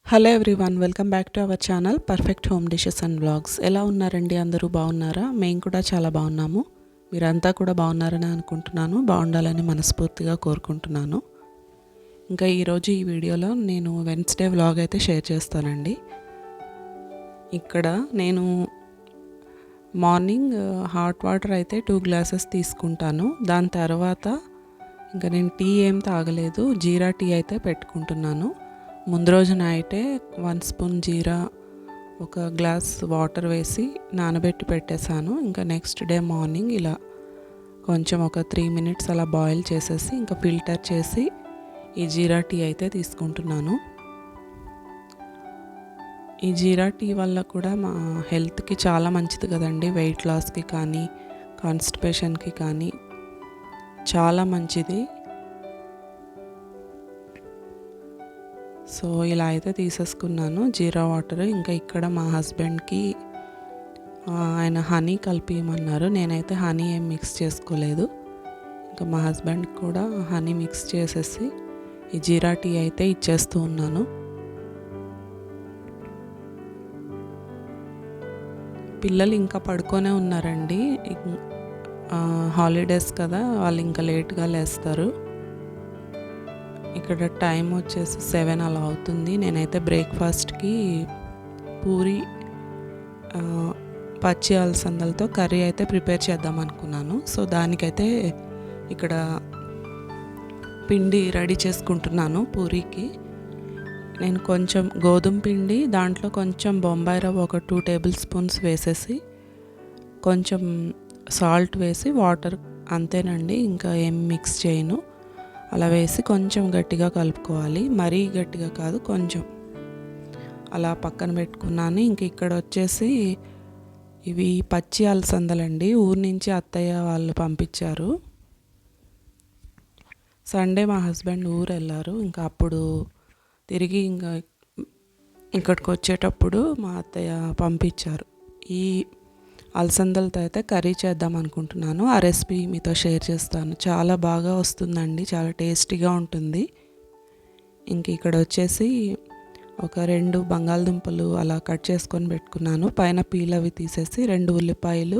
Hello everyone, welcome back to our channel perfect home dishes and vlogs. ఎలా ఉన్నారండి? అందరూ బాగున్నారా? మేము కూడా చాలా బాగున్నాము. మీరంతా కూడా బాగున్నారని అనుకుంటున్నాను. బాగుండాలని మనస్ఫూర్తిగా కోరుకుంటున్నాను. ఇంకా ఈరోజు ఈ వీడియోలో నేను వెన్స్డే వ్లాగ్ అయితే షేర్ చేస్తానండి. ఇక్కడ నేను మార్నింగ్ హాట్ వాటర్ అయితే 2 గ్లాసెస్ తీసుకుంటాను. దాని తర్వాత ఇంకా నేను టీ ఏం తాగలేదు, జీరా టీ అయితే పెట్టుకుంటున్నాను. ముందు రోజు నైటే 1 స్పూన్ జీరా, ఒక గ్లాస్ వాటర్ వేసి నానబెట్టి పెట్టేశాను. ఇంకా నెక్స్ట్ డే మార్నింగ్ ఇలా కొంచెం ఒక 3 మినిట్స్ అలా బాయిల్ చేసేసి ఇంకా ఫిల్టర్ చేసి ఈ జీరా టీ అయితే తీసుకుంటున్నాను. ఈ జీరా టీ వల్ల కూడా మా హెల్త్కి చాలా మంచిది కదండి. వెయిట్ లాస్కి కానీ కాన్స్టిపేషన్కి కానీ చాలా మంచిది. సో ఇలా అయితే తీసేసుకున్నాను జీరా వాటర్. ఇంకా ఇక్కడ మా హస్బెండ్కి ఆయన హనీ కలిపియమన్నారు. నేనైతే హనీ ఏం మిక్స్ చేసుకోలేదు. ఇంకా మా హస్బెండ్కి కూడా హనీ మిక్స్ చేసేసి ఈ జీరా టీ అయితే ఇచ్చేస్తూ ఉన్నాను. పిల్లలు ఇంకా పడుకొనే ఉన్నారండి. హాలిడేస్ కదా, వాళ్ళు ఇంకా లేట్గా లేస్తారు. ఇక్కడ టైం వచ్చేసి 7 అలా అవుతుంది. నేనైతే బ్రేక్ఫాస్ట్కి పూరి పచ్చి అలసందలతో కర్రీ అయితే ప్రిపేర్ చేద్దాం అనుకున్నాను. సో దానికైతే ఇక్కడ పిండి రెడీ చేసుకుంటున్నాను. పూరీకి నేను కొంచెం గోధుమ పిండి, దాంట్లో కొంచెం బొంబాయి రవ్వ ఒక 2 టేబుల్ స్పూన్స్ వేసేసి కొంచెం సాల్ట్ వేసి వాటర్, అంతేనండి, ఇంకా ఏం మిక్స్ చేయను. అలా వేసి కొంచెం గట్టిగా కలుపుకోవాలి. మరీ గట్టిగా కాదు, కొంచెం అలా పక్కన పెట్టుకున్నాను. ఇంక ఇక్కడ వచ్చేసి ఇవి పచ్చి అలసందలండి. ఊరు నుంచి అత్తయ్య వాళ్ళు పంపించారు. సండే మా హస్బెండ్ ఊరు వెళ్ళారు. ఇంకా అప్పుడు తిరిగి ఇంకా ఇక్కడికి వచ్చేటప్పుడు మా అత్తయ్య పంపించారు. ఈ అలసందలతో అయితే కర్రీ చేద్దాం అనుకుంటున్నాను. ఆ రెసిపీ మీతో షేర్ చేస్తాను. చాలా బాగా వస్తుందండి, చాలా టేస్టీగా ఉంటుంది. ఇంక ఇక్కడ వచ్చేసి ఒక 2 బంగాళదుంపలు అలా కట్ చేసుకొని పెట్టుకున్నాను. పైన పీల్ అవి తీసేసి 2 ఉల్లిపాయలు,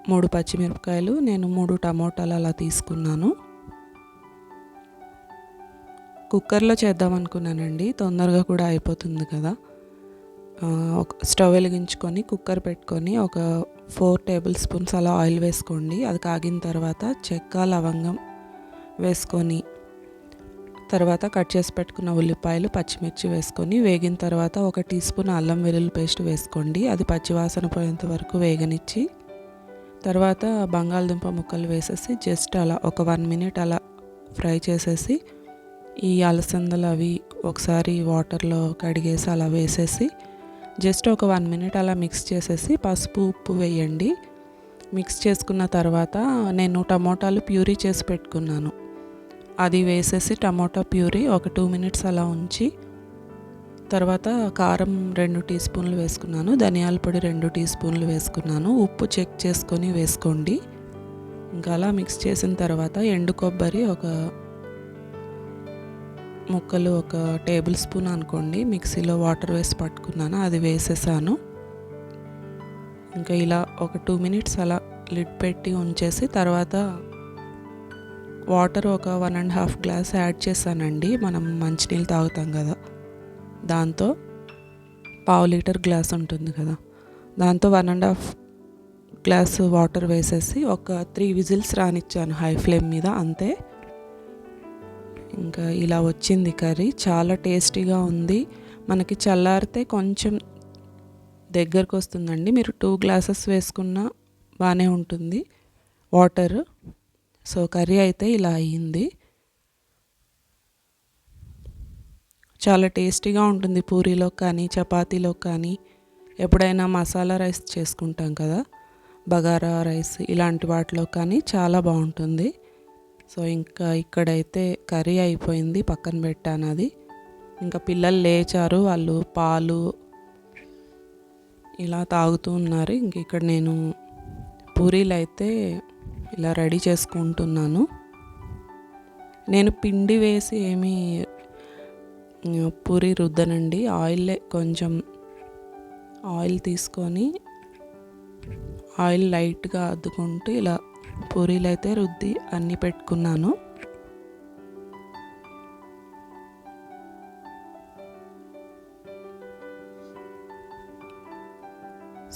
3 పచ్చిమిరపకాయలు, నేను 3 టమోటాలు అలా తీసుకున్నాను. కుక్కర్లో చేద్దాం అనుకున్నానండి, తొందరగా కూడా అయిపోతుంది కదా. ఒక స్టవ్ వెలిగించుకొని కుక్కర్ పెట్టుకొని ఒక 4 టేబుల్ స్పూన్స్ అలా ఆయిల్ వేసుకోండి. అది కాగిన తర్వాత చెక్క, లవంగం వేసుకొని తర్వాత కట్ చేసి పెట్టుకున్న ఉల్లిపాయలు, పచ్చిమిర్చి వేసుకొని వేగిన తర్వాత 1 టీ స్పూన్ అల్లం వెల్లుల్లి పేస్ట్ వేసుకోండి. అది పచ్చివాసన పోయేంత వరకు వేగనిచ్చి తర్వాత బంగాళదుంప ముక్కలు వేసేసి జస్ట్ అలా ఒక 1 మినిట్ అలా ఫ్రై చేసేసి ఈ అలసందలు అవి ఒకసారి వాటర్లో కడిగేసి అలా వేసేసి జస్ట్ ఒక 1 మినిట్ అలా మిక్స్ చేసేసి పసుపు, ఉప్పు వేయండి. మిక్స్ చేసుకున్న తర్వాత నేను టమోటాలు ప్యూరీ చేసి పెట్టుకున్నాను. అది వేసేసి టమోటా ప్యూరీ ఒక 2 మినిట్స్ అలా ఉంచి తర్వాత కారం 2 టీ స్పూన్లు వేసుకున్నాను, ధనియాల పొడి 2 టీ స్పూన్లు వేసుకున్నాను. ఉప్పు చెక్ చేసుకొని వేసుకోండి. ఇంకా అలా మిక్స్ చేసిన తర్వాత ఎండు కొబ్బరి ముక్కలు ఒక టేబుల్ స్పూన్ అనుకోండి, మిక్సీలో వాటర్ వేసి పట్టుకున్నాను, అది వేసేసాను. ఇంకా ఇలా ఒక 2 మినిట్స్ అలా లిడ్ పెట్టి ఉంచేసి తర్వాత వాటర్ ఒక 1.5 గ్లాస్ యాడ్ చేశానండి. మనం మంచినీళ్ళు తాగుతాం కదా, దాంతో 1/2 లీటర్ గ్లాస్ ఉంటుంది కదా, దాంతో 1.5 గ్లాస్ వాటర్ వేసేసి ఒక 3 విజిల్స్ రానిచ్చాను హై ఫ్లేమ్ మీద, అంతే. ఇంకా ఇలా వచ్చింది కర్రీ. చాలా టేస్టీగా ఉంది. మనకి చల్లారితే కొంచెం దగ్గరకు వస్తుందండి. మీరు 2 గ్లాసెస్ వేసుకున్నా బాగానే ఉంటుంది వాటర్. సో కర్రీ అయితే ఇలా అయ్యింది. చాలా టేస్టీగా ఉంటుంది. పూరీలో కానీ చపాతీలో కానీ, ఎప్పుడైనా మసాలా రైస్ చేసుకుంటాం కదా, బగారా రైస్, ఇలాంటి వాటిలో కానీ చాలా బాగుంటుంది. సో ఇంకా ఇక్కడైతే కర్రీ అయిపోయింది, పక్కన పెట్టాను అది. ఇంకా పిల్లలు లేచారు, వాళ్ళు పాలు ఇలా తాగుతూ ఉన్నారు. ఇంక ఇక్కడ నేను పూరీలు అయితే ఇలా రెడీ చేసుకుంటున్నాను. నేను పిండి వేసి ఏమీ పూరి రుద్దనండి. కొంచెం ఆయిల్ తీసుకొని ఆయిల్ లైట్గా అద్దుకుంటూ ఇలా పూరీలు అయితే రుద్ది అన్నీ పెట్టుకున్నాను.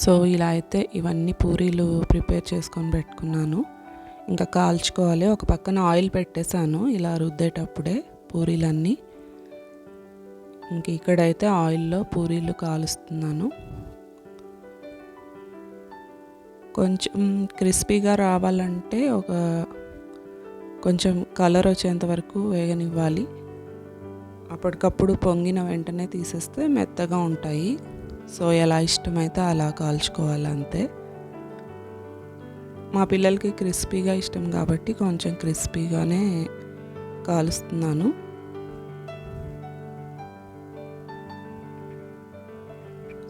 సో ఇలా అయితే ఇవన్నీ పూరీలు ప్రిపేర్ చేసుకొని పెట్టుకున్నాను. ఇంకా కాల్చుకోవాలి. ఒక పక్కన ఆయిల్ పెట్టేశాను ఇలా రుద్దేటప్పుడే పూరీలన్నీ. ఇంక ఇక్కడైతే ఆయిల్లో పూరీలు కాలుస్తున్నాను. కొంచెం క్రిస్పీగా రావాలంటే కొంచెం కలర్ వచ్చేంత వరకు వేగనివ్వాలి. అప్పటికప్పుడు పొంగిన వెంటనే తీసేస్తే మెత్తగా ఉంటాయి. సో ఎలా ఇష్టమైతే అలా కాల్చుకోవాలి అంతే. మా పిల్లలకి క్రిస్పీగా ఇష్టం కాబట్టి కొంచెం క్రిస్పీగానే కాలుస్తున్నాను.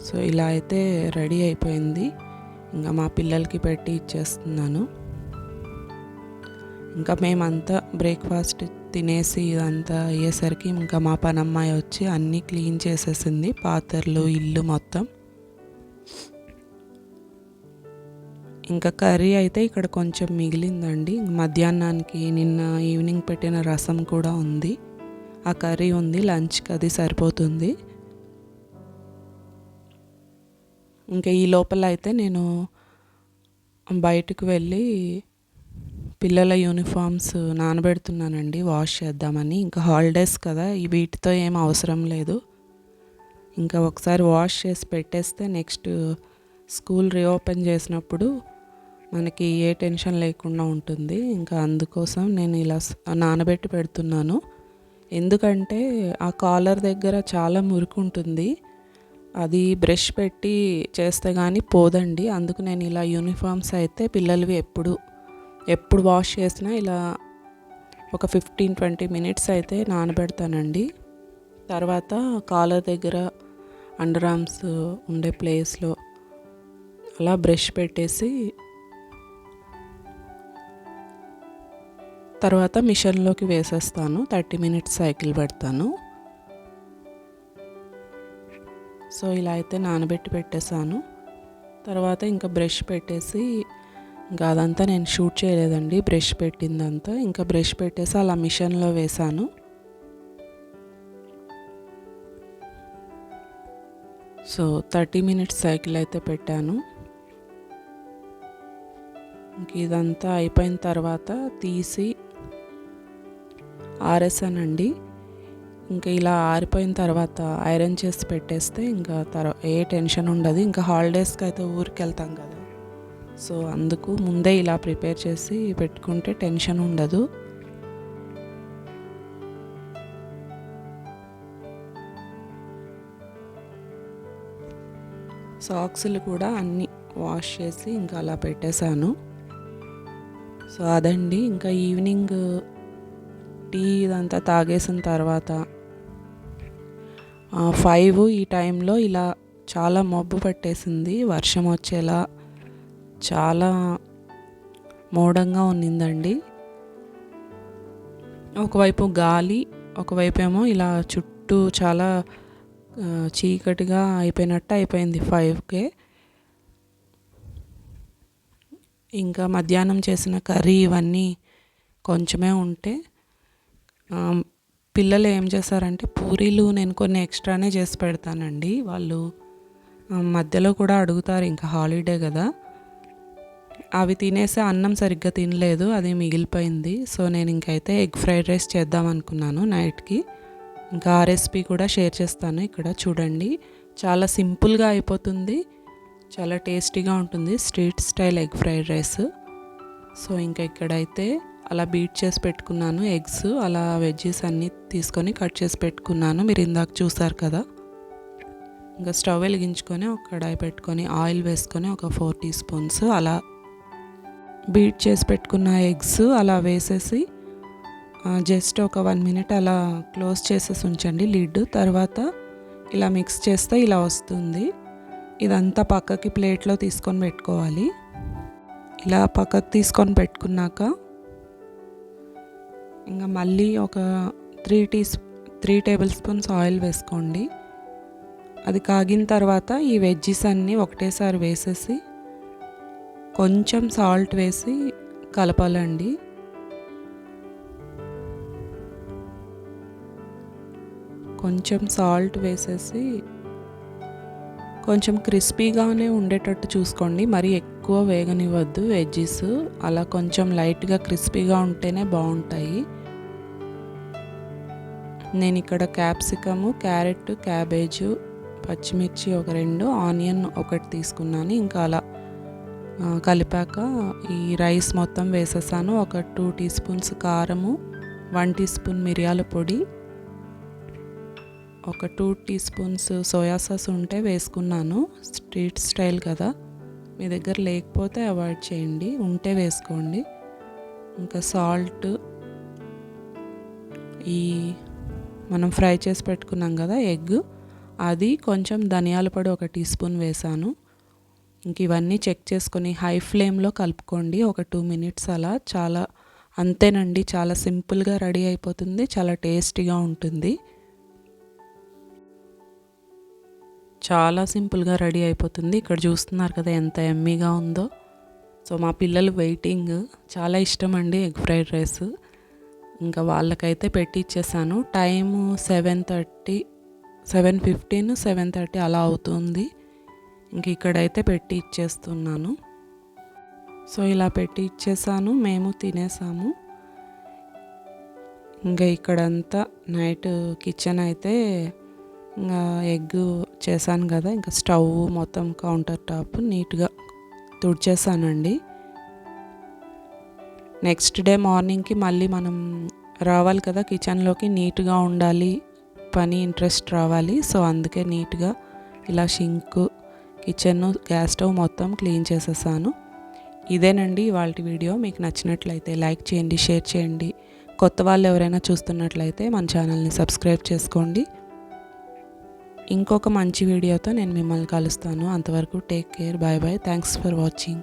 సో ఇలా అయితే రెడీ అయిపోయింది. ఇంకా మా పిల్లలకి పెట్టి ఇచ్చేస్తున్నాను. ఇంకా మేమంతా బ్రేక్ఫాస్ట్ తినేసి ఇదంతా అయ్యేసరికి ఇంకా మా పనమ్మాయి వచ్చి అన్నీ క్లీన్ చేసేసింది, పాత్రలు ఇల్లు మొత్తం. ఇంకా కర్రీ అయితే ఇక్కడ కొంచెం మిగిలిందండి. మధ్యాహ్నానికి నిన్న ఈవినింగ్ పెట్టిన రసం కూడా ఉంది, ఆ కర్రీ ఉంది. లంచ్కి అది సరిపోతుంది. ఇంకా ఈ లోపల అయితే నేను బయటకు వెళ్ళి పిల్లల యూనిఫామ్స్ నానబెడుతున్నానండి, వాష్ చేద్దామని. ఇంకా హాలిడేస్ కదా, వీటితో ఏం అవసరం లేదు. ఇంకా ఒకసారి వాష్ చేసి పెట్టేస్తే నెక్స్ట్ స్కూల్ రీఓపెన్ చేసినప్పుడు మనకి ఏ టెన్షన్ లేకుండా ఉంటుంది. ఇంకా అందుకోసం నేను ఇలా నానబెట్టి పెడుతున్నాను. ఎందుకంటే ఆ కాలర్ దగ్గర చాలా మురికి ఉంటుంది, అది బ్రష్ పెట్టి చేస్తే కానీ పోదండి. అందుకు నేను ఇలా యూనిఫామ్స్ అయితే పిల్లలవి ఎప్పుడు వాష్ చేసినా ఇలా ఒక 15-20 మినిట్స్ అయితే నానబెడతానండి. తర్వాత కాలర్ దగ్గర అండర్ ఆర్మ్స్ ఉండే ప్లేస్లో అలా బ్రష్ పెట్టేసి తర్వాత మిషన్లోకి వేసేస్తాను. 30 మినిట్స్ సైకిల్ పెడతాను. సో ఇలా అయితే నానబెట్టి పెట్టేశాను. తర్వాత ఇంకా బ్రష్ పెట్టేసి, ఇంకా అదంతా నేను షూట్ చేయలేదండి, బ్రష్ పెట్టిందంతా. ఇంకా బ్రష్ పెట్టేసి అలా మిషన్లో వేశాను. సో 30 మినిట్స్ సైకిల్ అయితే పెట్టాను. ఇంక ఇదంతా అయిపోయిన తర్వాత తీసి ఆరేసానండి. ఇంకా ఇలా ఆరిపోయిన తర్వాత ఐరన్ చేసి పెట్టేస్తే ఇంకా ఏ టెన్షన్ ఉండదు. ఇంకా హాలిడేస్కి అయితే ఊరికి వెళ్తాం కదా, సో అందుకు ముందే ఇలా ప్రిపేర్ చేసి పెట్టుకుంటే టెన్షన్ ఉండదు. సాక్స్లు కూడా అన్నీ వాష్ చేసి ఇంకా అలా పెట్టేశాను. సో అదండి. ఇంకా ఈవినింగ్ టీ ఇదంతా తాగేసిన తర్వాత 5 ఈ టైంలో ఇలా చాలా మబ్బు పట్టేసింది, వర్షం వచ్చేలా చాలా మోడంగా ఉన్నిందండి. ఒకవైపు గాలి, ఒకవైపు ఏమో ఇలా చుట్టూ చాలా చీకటిగా అయిపోయింది 5కే. ఇంకా మధ్యాహ్నం చేసిన కర్రీ ఇవన్నీ కొంచెమే ఉంటే పిల్లలు ఏం చేశారంటే పూరీలు నేను కొన్ని ఎక్స్ట్రానే చేసి పెడతానండి. వాళ్ళు మధ్యలో కూడా అడుగుతారు, ఇంకా హాలిడే కదా. అవి తినేసి అన్నం సరిగ్గా తినలేదు, అది మిగిలిపోయింది. సో నేను ఇంకైతే ఎగ్ ఫ్రైడ్ రైస్ చేద్దాం అనుకున్నాను నైట్కి. ఇంకా ఆ రెసిపీ కూడా షేర్ చేస్తాను. ఇక్కడ చూడండి, చాలా సింపుల్గా అయిపోతుంది, చాలా టేస్టీగా ఉంటుంది, street style egg fried rice. So ఇంకా ఇక్కడైతే అలా బీట్ చేసి పెట్టుకున్నాను ఎగ్స్, అలా వెజ్జెస్ అన్నీ తీసుకొని కట్ చేసి పెట్టుకున్నాను, మీరు ఇందాక చూసారు కదా. ఇంకా స్టవ్ వెలిగించుకొని ఒక కడాయి పెట్టుకొని ఆయిల్ వేసుకొని ఒక 4 టీ స్పూన్స్ అలా బీట్ చేసి పెట్టుకున్న ఎగ్స్ అలా వేసేసి జస్ట్ ఒక 1 మినిట్ అలా క్లోజ్ చేసేసి ఉంచండి లిడ్. తర్వాత ఇలా మిక్స్ చేస్తే ఇలా వస్తుంది. ఇదంతా పక్కకి ప్లేట్లో తీసుకొని పెట్టుకోవాలి. ఇలా పక్కకు తీసుకొని పెట్టుకున్నాక ఇంకా మళ్ళీ ఒక 3 టేబుల్ స్పూన్స్ ఆయిల్ వేసుకోండి. అది కాగిన తర్వాత ఈ వెజ్జీస్ అన్నీ ఒకటేసారి వేసేసి కొంచెం సాల్ట్ వేసి కలపాలండి. కొంచెం సాల్ట్ వేసేసి కొంచెం క్రిస్పీగానే ఉండేటట్టు చూసుకోండి. మరీ ఎక్కువ వేగనివ్వద్దు వెజ్జీస్. అలా కొంచెం లైట్గా క్రిస్పీగా ఉంటేనే బాగుంటాయి. నేను ఇక్కడ క్యాప్సికము, క్యారెట్, క్యాబేజు, పచ్చిమిర్చి ఒక 2, ఆనియన్ ఒకటి తీసుకున్నాను. ఇంకా అలా కలిపాక ఈ రైస్ మొత్తం వేసేసాను. ఒక 2 టీ స్పూన్స్ కారము, 1 టీ స్పూన్ మిరియాల పొడి, ఒక 2 టీ స్పూన్స్ సోయా సాస్ ఉంటే వేసుకున్నాను. స్ట్రీట్ స్టైల్ కదా, మీ దగ్గర లేకపోతే అవాయిడ్ చేయండి, ఉంటే వేసుకోండి. ఇంకా సాల్ట్, ఈ మనం ఫ్రై చేసి పెట్టుకున్నాం కదా ఎగ్, అది కొంచెం ధనియాల పొడి ఒక టీ స్పూన్ వేసాను. ఇంక ఇవన్నీ చెక్ చేసుకొని హై ఫ్లేమ్లో కలుపుకోండి ఒక 2 మినిట్స్ అలా. చాలా అంతేనండి, చాలా సింపుల్గా రెడీ అయిపోతుంది, చాలా టేస్టీగా ఉంటుంది. చాలా సింపుల్గా రెడీ అయిపోతుంది. ఇక్కడ చూస్తున్నారు కదా ఎంత ఎమ్మీగా ఉందో. సో మా పిల్లలు వెయిటింగ్, చాలా ఇష్టం అండి ఎగ్ ఫ్రైడ్ రైస్. ఇంకా వాళ్ళకైతే పెట్టి ఇచ్చేసాను. టైము 7:30, 7:15, 7:30 అలా అవుతుంది. ఇంక ఇక్కడైతే పెట్టి ఇచ్చేస్తున్నాను. సో ఇలా పెట్టి ఇచ్చేసాను, మేము తినేసాము. ఇంకా ఇక్కడంతా నైట్ కిచెన్ అయితే ఇంకా ఎగ్ చేశాను కదా, ఇంకా స్టవ్ మొత్తం కౌంటర్ టాప్ నీట్గా తుడిచేసానండి. నెక్స్ట్ డే మార్నింగ్కి మళ్ళీ మనం రావాలి కదా కిచెన్లోకి, నీట్గా ఉండాలి, పని ఇంట్రెస్ట్ రావాలి. సో అందుకే నీట్గా ఇలా షింక్, కిచెన్, గ్యాస్ స్టవ్ మొత్తం క్లీన్ చేసేసాను. ఇదేనండి ఇవాళ వీడియో. మీకు నచ్చినట్లయితే లైక్ చేయండి, షేర్ చేయండి. కొత్త వాళ్ళు ఎవరైనా చూస్తున్నట్లయితే మన ఛానల్ని సబ్స్క్రైబ్ చేసుకోండి. ఇంకొక మంచి వీడియోతో నేను మిమ్మల్ని కలుస్తాను. అంతవరకు take care, bye bye. Thanks for watching.